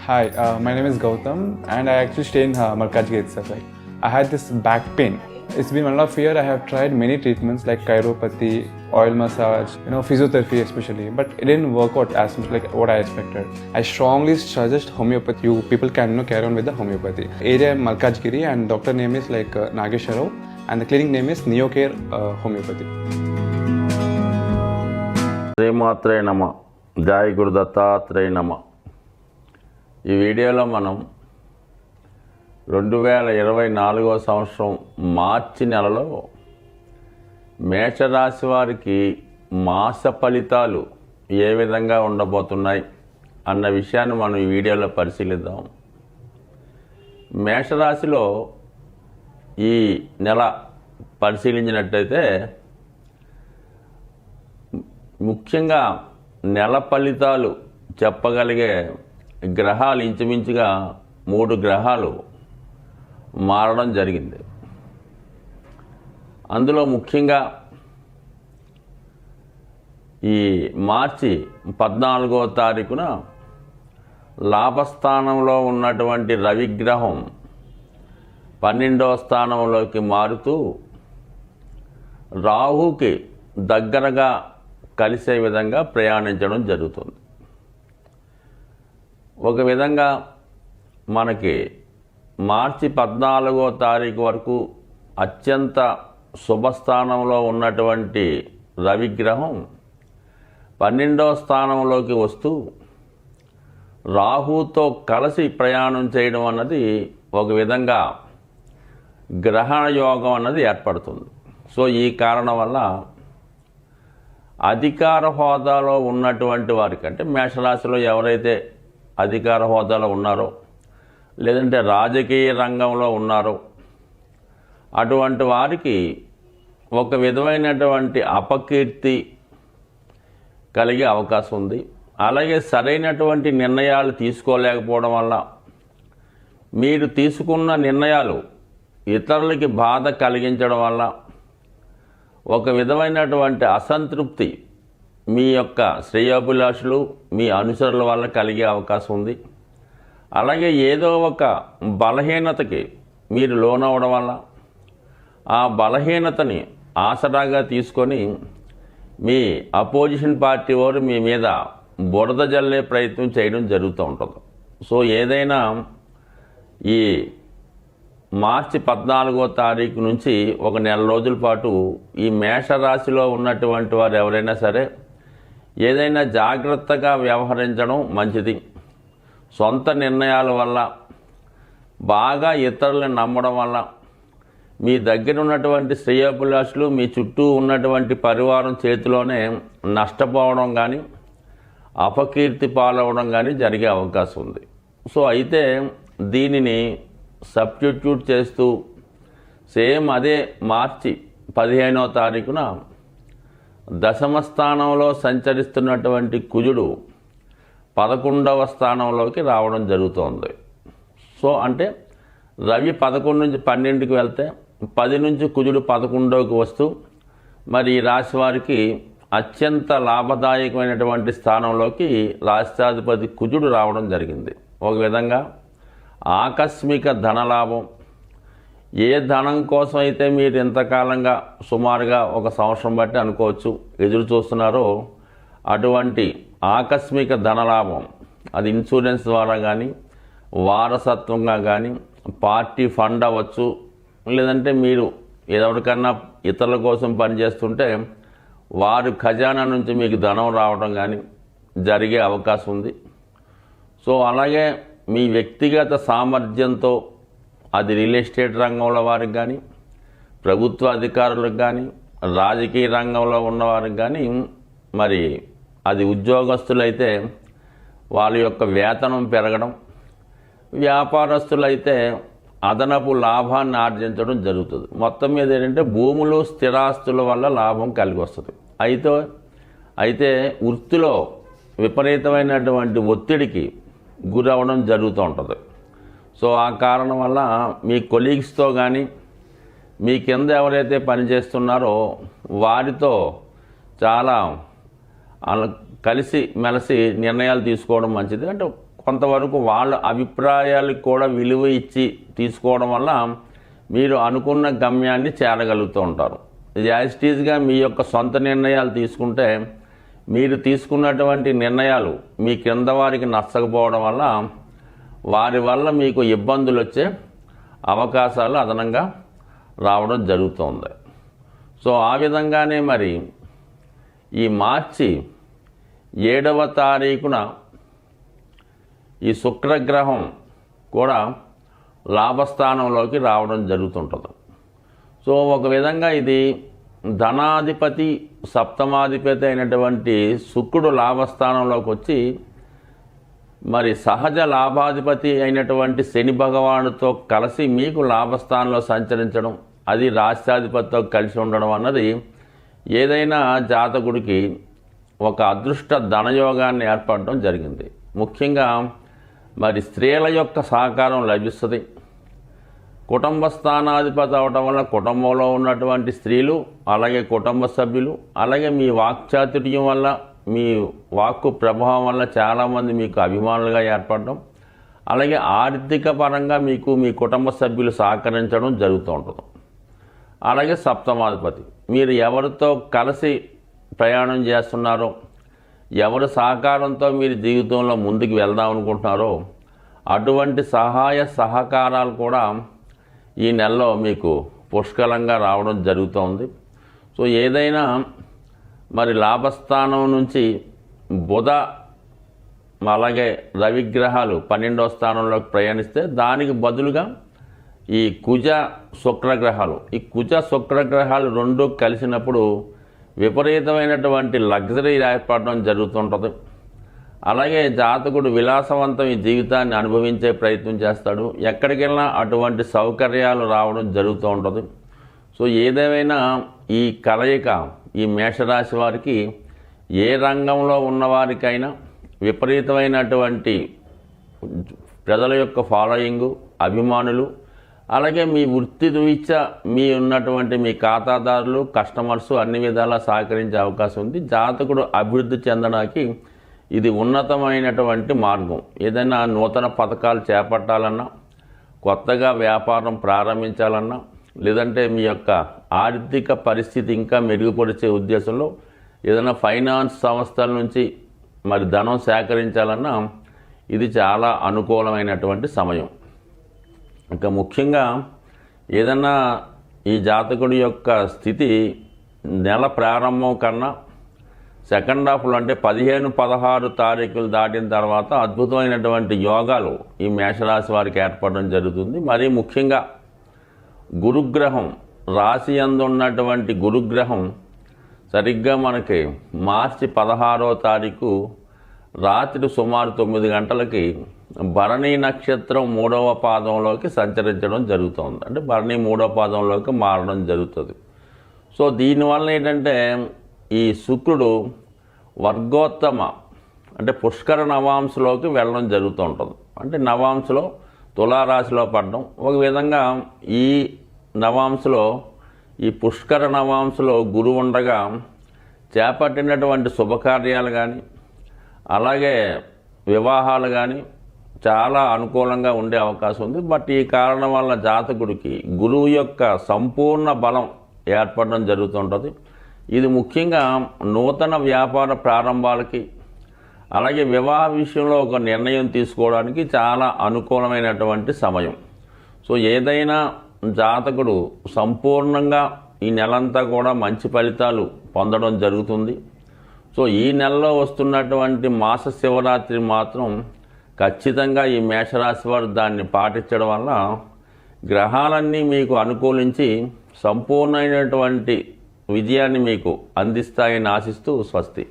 Hi, my name is Gautam, and I actually stay in Markajgi itself. Like, I had this back pain. It's been 1.5 years. I have tried many treatments like chiropathy, oil massage, physiotherapy especially, but it didn't work out as much like what I expected. I strongly suggest homeopathy. You people can carry on with the homeopathy. Area Malkajgiri, and doctor name is like Nageshwar Rao, and the clinic name is Neocare Homeopathy. శ్రీమాత్రే నమ, జై గురు దత్తాత్రేయ నమ. ఈ వీడియోలో మనం 2024 సంవత్సరం మార్చి నెలలో మేషరాశి వారికి మాస ఫలితాలు ఏ విధంగా ఉండబోతున్నాయి అన్న విషయాన్ని మనం ఈ వీడియోలో పరిశీలిద్దాం. మేషరాశిలో ఈ నెల పరిశీలించినట్టయితే ముఖ్యంగా నెల ఫలితాలు చెప్పగలిగే గ్రహాలు ఇంచుమించుగా 3 గ్రహాలు మారడం జరిగింది. అందులో ముఖ్యంగా ఈ మార్చి 14వ తారీఖున లాభస్థానంలో ఉన్నటువంటి రవిగ్రహం 12వ స్థానంలోకి మారుతూ రాహుకి దగ్గరగా కలిసే విధంగా ప్రయాణించడం జరుగుతుంది. ఒక విధంగా మనకి మార్చి 14వ తారీఖు వరకు అత్యంత శుభస్థానంలో ఉన్నటువంటి రవిగ్రహం 12వ స్థానంలోకి వస్తూ రాహుతో కలిసి ప్రయాణం చేయడం అన్నది ఒక విధంగా గ్రహణ యోగం అన్నది ఏర్పడుతుంది. సో ఈ కారణం వల్ల అధికార హోదాలో ఉన్నటువంటి వారికి, అంటే మేషరాశిలో ఎవరైతే అధికార హోదాలో ఉన్నారో లేదంటే రాజకీయ రంగంలో ఉన్నారో అటువంటి వారికి ఒక విధమైనటువంటి అపకీర్తి కలిగే అవకాశం ఉంది. అలాగే సరైనటువంటి నిర్ణయాలు తీసుకోలేకపోవడం వల్ల మీరు తీసుకున్న నిర్ణయాలు ఇతరులకి బాధ కలిగించడం వల్ల ఒక విధమైనటువంటి అసంతృప్తి మీ యొక్క శ్రేయోభిలాషులు, మీ అనుచరుల వల్ల కలిగే అవకాశం ఉంది. అలాగే ఏదో ఒక బలహీనతకి మీరు లోనవడం వల్ల ఆ బలహీనతని ఆసరాగా తీసుకొని మీ అపోజిషన్ పార్టీ వారు మీ మీద బురద జల్లే ప్రయత్నం చేయడం జరుగుతూ ఉంటుంది. సో ఏదైనా ఈ మార్చి 14వ తారీఖు నుంచి ఒక నెల రోజుల పాటు ఈ మేషరాశిలో ఉన్నటువంటి వారు ఎవరైనా సరే ఏదైనా జాగ్రత్తగా వ్యవహరించడం మంచిది. సొంత నిర్ణయాల వల్ల, బాగా ఇతరులను నమ్మడం వల్ల మీ దగ్గర ఉన్నటువంటి శ్రేయోభిలాషులు, మీ చుట్టూ ఉన్నటువంటి పరివారం చేతిలోనే నష్టపోవడం కానీ అపకీర్తి పాలవడం కానీ జరిగే అవకాశం ఉంది. సో అయితే దీనిని సబ్స్టిట్యూట్ చేస్తూ సేమ్ అదే మార్చి 15వ తారీఖున దశమ స్థానంలో సంచరిస్తున్నటువంటి కుజుడు 11వ స్థానంలోకి రావడం జరుగుతోంది. సో అంటే రవి 11 నుంచి 12కి వెళ్తే 10 నుంచి కుజుడు 11కి వస్తూ మరి ఈ రాశి వారికి అత్యంత లాభదాయకమైనటువంటి స్థానంలోకి రాష్ట్రాధిపతి కుజుడు రావడం జరిగింది. ఒక విధంగా ఆకస్మిక ధనలాభం, ఏ ధనం కోసం అయితే మీరు ఇంతకాలంగా సుమారుగా ఒక సంవత్సరం బట్టి అనుకోవచ్చు ఎదురు చూస్తున్నారో అటువంటి ఆకస్మిక ధనలాభం, అది ఇన్సూరెన్స్ ద్వారా కానీ వారసత్వంగా కానీ పార్టీ ఫండ్ అవ్వచ్చు, లేదంటే మీరు ఎవరికన్నా ఇతరుల కోసం పనిచేస్తుంటే వారి ఖజానా నుంచి మీకు ధనం రావడం కానీ జరిగే అవకాశం ఉంది. సో అలాగే మీ వ్యక్తిగత సామర్థ్యంతో అది రియల్ ఎస్టేట్ రంగంలో వారికి కానీ, ప్రభుత్వ అధికారులకు కానీ, రాజకీయ రంగంలో ఉన్నవారికి కానీ, మరి అది ఉద్యోగస్తులైతే వాళ్ళ యొక్క వేతనం పెరగడం, వ్యాపారస్తులైతే అదనపు లాభాన్ని ఆర్జించడం జరుగుతుంది. మొత్తం మీద ఏంటంటే భూములు, స్థిరాస్తుల వల్ల లాభం కలిగి వస్తుంది. అయితే వృత్తిలో విపరీతమైనటువంటి ఒత్తిడికి గురవడం జరుగుతూ ఉంటుంది. సో ఆ కారణం వల్ల మీ కొలీగ్స్తో కానీ, మీ కింద ఎవరైతే పనిచేస్తున్నారో వారితో చాలా కలిసి మెలిసి నిర్ణయాలు తీసుకోవడం మంచిది. అంటే కొంతవరకు వాళ్ళ అభిప్రాయాలకు కూడా విలువ ఇచ్చి తీసుకోవడం వల్ల మీరు అనుకున్న గమ్యాన్ని చేరగలుగుతూ ఉంటారు. యాజిటీజ్గా మీ యొక్క సొంత నిర్ణయాలు తీసుకుంటే మీరు తీసుకున్నటువంటి నిర్ణయాలు మీ కింద వారికి నచ్చకపోవడం వల్ల వారి వల్ల మీకు ఇబ్బందులు వచ్చే అవకాశాలు అదనంగా రావడం జరుగుతుంది. సో ఆ విధంగానే మరి ఈ మార్చి 7వ తారీఖున ఈ శుక్రగ్రహం కూడా లాభస్థానంలోకి రావడం జరుగుతుంటుంది. సో ఒక విధంగా ఇది ధనాధిపతి సప్తమాధిపతి అయినటువంటి శుక్రుడు లాభస్థానంలోకి వచ్చి మరి సహజ లాభాధిపతి అయినటువంటి శని భగవానుడితో కలిసి మీకు లాభస్థానంలో సంచరించడం, అది రాష్ట్రాధిపతితో కలిసి ఉండడం అన్నది ఏదైనా జాతకుడికి ఒక అదృష్ట ధనయోగాన్ని ఏర్పడడం జరిగింది. ముఖ్యంగా మరి స్త్రీల యొక్క సహకారం లభిస్తుంది. కుటుంబ స్థానాధిపతి అవడం వల్ల కుటుంబంలో ఉన్నటువంటి స్త్రీలు, అలాగే కుటుంబ సభ్యులు, అలాగే మీ వాక్చాతుర్యం వల్ల, మీ వాక్కు ప్రభావం వల్ల చాలామంది మీకు అభిమానులుగా ఏర్పడడం, అలాగే ఆర్థిక పరంగా మీకు మీ కుటుంబ సభ్యులు సహకరించడం జరుగుతూ ఉంటుంది. అలాగే సప్తమాధిపతి, మీరు ఎవరితో కలిసి ప్రయాణం చేస్తున్నారో, ఎవరి సహకారంతో మీరు జీవితంలో ముందుకు వెళ్దాం అనుకుంటున్నారో అటువంటి సహాయ సహకారాలు కూడా ఈ నెలలో మీకు పుష్కలంగా రావడం జరుగుతోంది. సో ఏదైనా మరి లాభస్థానం నుంచి బుధ అలాగే రవిగ్రహాలు 12వ స్థానంలోకి ప్రయాణిస్తే దానికి బదులుగా ఈ కుజ శుక్రగ్రహాలు, ఈ కుజ శుక్రగ్రహాలు రెండు కలిసినప్పుడు విపరీతమైనటువంటి లగ్జరీ ఏర్పడడం జరుగుతుంటుంది. అలాగే జాతకుడు విలాసవంతం ఈ జీవితాన్ని అనుభవించే ప్రయత్నం చేస్తాడు. ఎక్కడికి వెళ్ళినా అటువంటి సౌకర్యాలు రావడం జరుగుతూ ఉంటుంది. సో ఏదేమైనా ఈ కలయిక ఈ మేషరాశి వారికి ఏ రంగంలో ఉన్నవారికైనా విపరీతమైనటువంటి ప్రజల యొక్క ఫాలోయింగు, అభిమానులు, అలాగే మీ వృత్తి రీత్యా మీ ఉన్నటువంటి మీ ఖాతాదారులు, కస్టమర్స్ అన్ని విధాలా సహకరించే అవకాశం ఉంది. జాతకుడు అభివృద్ధి చెందడానికి ఇది ఉన్నతమైనటువంటి మార్గం. ఏదైనా నూతన పథకాలు చేపట్టాలన్నా, కొత్తగా వ్యాపారం ప్రారంభించాలన్నా, లేదంటే మీ యొక్క ఆర్థిక పరిస్థితి ఇంకా మెరుగుపరిచే ఉద్దేశంలో ఏదైనా ఫైనాన్స్ సంస్థల నుంచి మరి ధనం సేకరించాలన్నా ఇది చాలా అనుకూలమైనటువంటి సమయం. ఇంకా ముఖ్యంగా ఏదన్నా ఈ జాతకుడి యొక్క స్థితి నెల ప్రారంభం కన్నా సెకండ్ హాఫ్లో అంటే 15-16 తారీఖులు దాటిన తర్వాత అద్భుతమైనటువంటి యోగాలు ఈ మేషరాశి వారికి ఏర్పడడం జరుగుతుంది. మరీ ముఖ్యంగా గురుగ్రహం, రాశి యందు ఉన్నటువంటి గురుగ్రహం సరిగ్గా మనకి మార్చి 16వ తారీఖు రాత్రి సుమారు 9 గంటలకి భరణి నక్షత్రం 3వ పాదంలోకి సంచరించడం జరుగుతుంది. అంటే భరణి 3వ పాదంలోకి మారడం జరుగుతుంది. సో దీనివల్ల ఏంటంటే ఈ శుక్రుడు వర్గోత్తమ అంటే పుష్కర నవాంశలోకి వెళ్ళడం జరుగుతూ ఉంటుంది. అంటే నవాంశలో తులారాశిలో పడడం. ఒక విధంగా ఈ నవాంశలో ఈ పుష్కర నవాంశలో గురువు ఉండగా చేపట్టినటువంటి శుభకార్యాలు కానీ అలాగే వివాహాలు కానీ చాలా అనుకూలంగా ఉండే అవకాశం ఉంది. బట్ ఈ కారణం వల్ల జాతకుడికి గురువు యొక్క సంపూర్ణ బలం ఏర్పడడం జరుగుతుంటుంది. ఇది ముఖ్యంగా నూతన వ్యాపార ప్రారంభాలకి అలాగే వివాహ విషయంలో ఒక నిర్ణయం తీసుకోవడానికి చాలా అనుకూలమైనటువంటి సమయం. సో ఏదైనా జాతకుడు సంపూర్ణంగా ఈ నెలంతా కూడా మంచి ఫలితాలు పొందడం జరుగుతుంది. సో ఈ నెలలో వస్తున్నటువంటి మాస శివరాత్రి మాత్రం ఖచ్చితంగా ఈ మేషరాశి వారు దాన్ని పాటించడం వల్ల గ్రహాలన్నీ మీకు అనుకూలించి సంపూర్ణమైనటువంటి విజయాన్ని మీకు అందిస్తాయని ఆశిస్తూ స్వస్తి.